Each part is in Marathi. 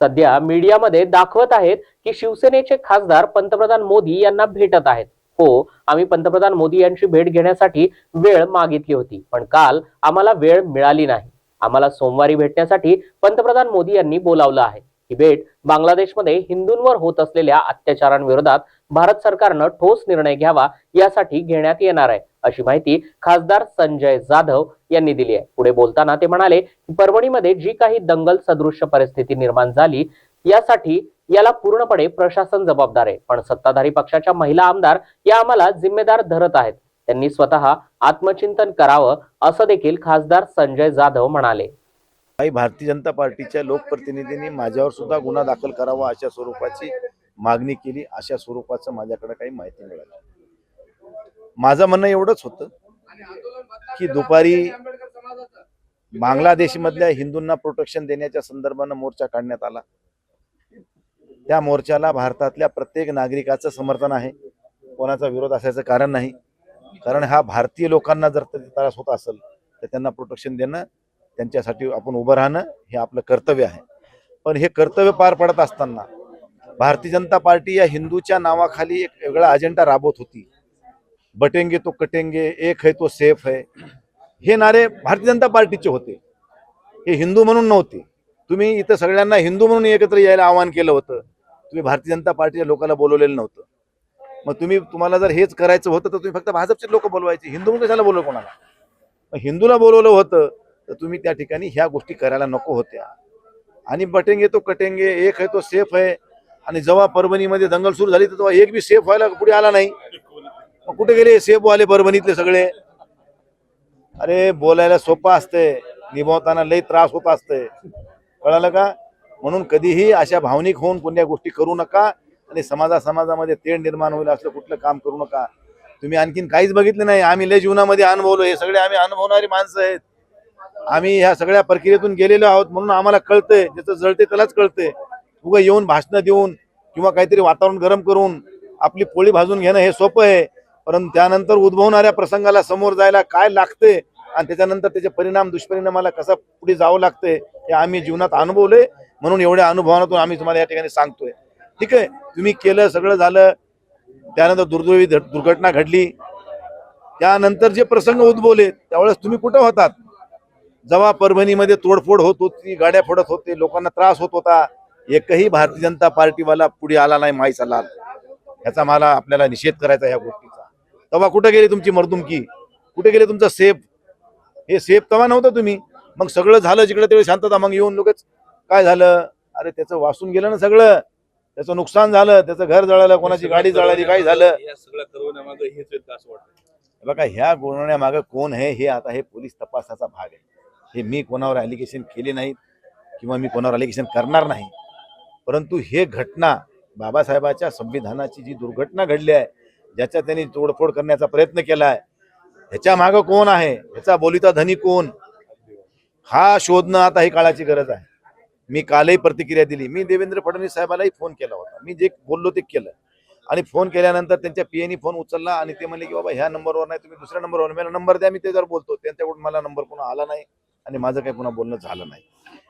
सध्या मीडियामध्ये दाखवत आहेत की शिवसेनेचे खासदार पंतप्रधान मोदी यांना भेटत आहेत। हो, आम्ही पंतप्रधान मोदी यांची भेट घेण्यासाठी वेळ मागितली होती, पण काल आम्हाला वेळ मिळाली नाही। आम्हाला सोमवारी भेटण्यासाठी पंतप्रधान मोदी यांनी बोलावलं आहे। ही भेट बांगलादेशमध्ये हिंदूंवर होत असलेल्या अत्याचारांविरोधात भारत सरकारनं ठोस निर्णय घ्यावा यासाठी घेण्यात येणार आहे, अशी माहिती खासदार संजय जाधव यांनी दिली आहे। पुढे बोलताना ते म्हणाले की परभणीमध्ये जी काही दंगल सदृश्य परिस्थिती निर्माण झाली यासाठी याला पूर्णपणे प्रशासन जबाबदार आहे, पण सत्ताधारी पक्षाच्या महिला आमदार या आम्हाला जिम्मेदार धरत आहेत। त्यांनी स्वतः आत्मचिंतन करावं, असं देखील खासदार संजय जाधव म्हणाले। काही भारतीय जनता पार्टीच्या लोकप्रतिनिधींनी माझ्यावर सुद्धा गुन्हा दाखल करावा अशा स्वरूपाची मागणी केली। अशा स्वरूपाचं माझ्याकडे काही माहिती मिळाली। माझं म्हणणं एवढंच होतं की दुपारी बांगलादेशमधल्या हिंदूंना प्रोटेक्शन देण्याच्या संदर्भानं मोर्चा काढण्यात आला। त्या मोर्चाला भारतातल्या प्रत्येक नागरिकाचं समर्थन आहे, कोणाचा विरोध असायचं कारण नाही। कारण हा भारतीय लोकांना जर त्रास होत असेल तर त्यांना प्रोटेक्शन देणं, त्यांच्यासाठी आपण उभं राहणं हे आपलं कर्तव्य आहे। पण हे कर्तव्य पार पडत असताना भारतीय जनता पार्टी या हिंदूच्या नावाखाली एक वेगळा अजेंडा राबवत होती। बटेंगे तो कटेंगे, एक है तो सेफ है, हे नारे भारतीय जनता पार्टीचे होते, हे हिंदू म्हणून नव्हते। तुम्ही इथं सगळ्यांना हिंदू म्हणून एकत्र यायला आवाहन केलं होतं, तुम्ही भारतीय जनता पार्टीच्या लोकांना बोलवलेलं नव्हतं। मग तुम्हाला जर हेच करायचं होतं तर तुम्ही फक्त भाजपचे लोक बोलवायचे, हिंदू म्हणून कशाला बोलवलं कोणाला? मग हिंदूला बोलवलं होतं तर तुम्ही त्या ठिकाणी ह्या गोष्टी करायला नको होत्या। आणि बटेंगे तो कटेंगे, एक है तो सेफ है, आणि जेव्हा परभणीमध्ये दंगल सुरू झाली तेव्हा एक बी सेफ व्हायला पुढे आला नाही। मग कुठे गेले सेफ वाले परभणीतले सगळे? अरे बोलायला सोपं असते, निभावताना लई त्रास होत असते, कळालं का? म्हणून कधीही अशा भावनिक होऊन कोणत्या गोष्टी करू नका आणि समाजामध्ये तेढ निर्माण होईल असलं कुठलं काम करू नका। तुम्ही आणखीन काहीच बघितलं नाही, आम्ही लय जीवनामध्ये अनुभवलो, हे सगळे आम्ही अनुभवणारी माणसं आहेत। आम्ही ह्या सगळ्या प्रक्रियेतून गेलेलो आहोत, म्हणून आम्हाला कळतंय, ज्याचं जळते त्यालाच कळतंय। उगा येऊन भाषणं देऊन किंवा काहीतरी वातावरण गरम करून आपली पोळी भाजून घेणं हे सोपं आहे, परंतु त्यानंतर उद्भवणाऱ्या प्रसंगाला समोर जायला काय लागते आणि त्याच्यानंतर त्याचे परिणाम दुष्परिणामाला कसं पुढे जावं लागते हे आम्ही जीवनात अनुभवले। म्हणून एवढ्या अनुभवातून आम्ही तुम्हाला या ठिकाणी सांगतोय। ठीक आहे, तुम्ही केलं, सगळं झालं, त्यानंतर दुर्दैवी दुर्घटना घडली, त्यानंतर जे प्रसंग उद्भवले त्यावेळेस तुम्ही कुठं होतात? जेव्हा परभणीमध्ये तोडफोड होत होती, गाड्या फोडत होते, लोकांना त्रास होत होता, एकही भारतीय जनता पार्टीवाला पुढे आला नाही, माहीचा लाल। ह्याचा मला आपल्याला निषेध करायचा ह्या गोष्टीचा। तेव्हा कुठे गेली तुमची मर्दुमकी? कुठे गेले तुमचं सेफ? हे सेफ तेव्हा नव्हतं तुम्ही। मग सगळं झालं जिकडे तिकडे शांतता, मग येऊन लोकच काय झालं? अरे त्याचं वासून गेलं ना सगळं, त्याचं नुकसान झालं, त्याचं घर जळालं, कोणाची गाडी जळाली, काय झालं? बघा, ह्या गुन्ह्यामागे कोण आहे हे आता हे पोलीस तपासाचा भाग आहे। हे मी कोणावर ॲलिगेशन केले नाहीत किंवा मी कोणावर ॲलिगेशन करणार नाही, परंतु हे घटना बाबासाहेबाच्या संविधानाची जी दुर्घटना घडली आहे, ज्याच्या त्यांनी तोडफोड करण्याचा प्रयत्न केला आहे, ह्याच्या मागे कोण आहे, ह्याचा बोलीचा धनी कोण, हा शोधणं आता ही काळाची गरज आहे। मी कालही प्रतिक्रिया दिली, मी देवेंद्र फडणवीस साहेबांनाही फोन केला होता, मी जे बोललो ते केलं। आणि फोन केल्यानंतर त्यांच्या पीएनी फोन उचलला आणि ते म्हणले की बाबा ह्या नंबरवर नाही, तुम्ही दुसऱ्या नंबरवर, मला नंबर द्या, मी त्याच्यावर बोलतो। त्यांच्याकडून मला नंबर पुन्हा आला नाही आणि माझं काही पुन्हा बोलणं झालं नाही।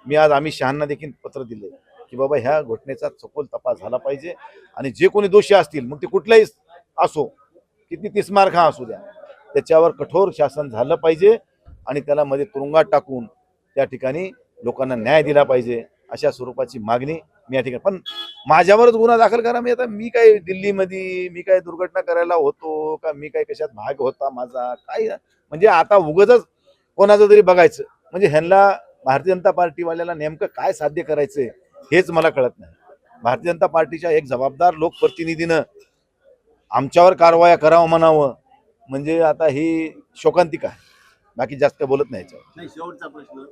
मी आज अमित शहांना देखील पत्र दिले की बाबा ह्या घटनेचा सखोल तपास झाला पाहिजे आणि जे कोणी दोषी असतील, मग ते कुठलाही असो, किती तिस्मारखा असू द्या, त्याच्यावर कठोर शासन झालं पाहिजे आणि त्याला मध्ये तुरुंगात टाकून त्या ठिकाणी लोकांना न्याय दिला पाहिजे, अशा स्वरूपाची मागणी मी या ठिकाणी। पण माझ्यावरच गुन्हा दाखल करा, मी काय दिल्लीमध्ये मी काय दुर्घटना करायला होतो का, मी काय कशात भाग होता माझा काय? म्हणजे आता उगाचच कोणाचं तरी बघायचं, म्हणजे ह्यांना भारतीय जनता पार्टीवाल्याला नेमकं काय साध्य करायचंय हेच मला कळत नाही। भारतीय जनता पार्टीच्या एक जबाबदार लोकप्रतिनिधीनं आमच्यावर कारवाया करावं म्हणावं म्हणजे आता ही शोकांतिका आहे, बाकी जास्त बोलत नाही। शेवटचा प्रश्न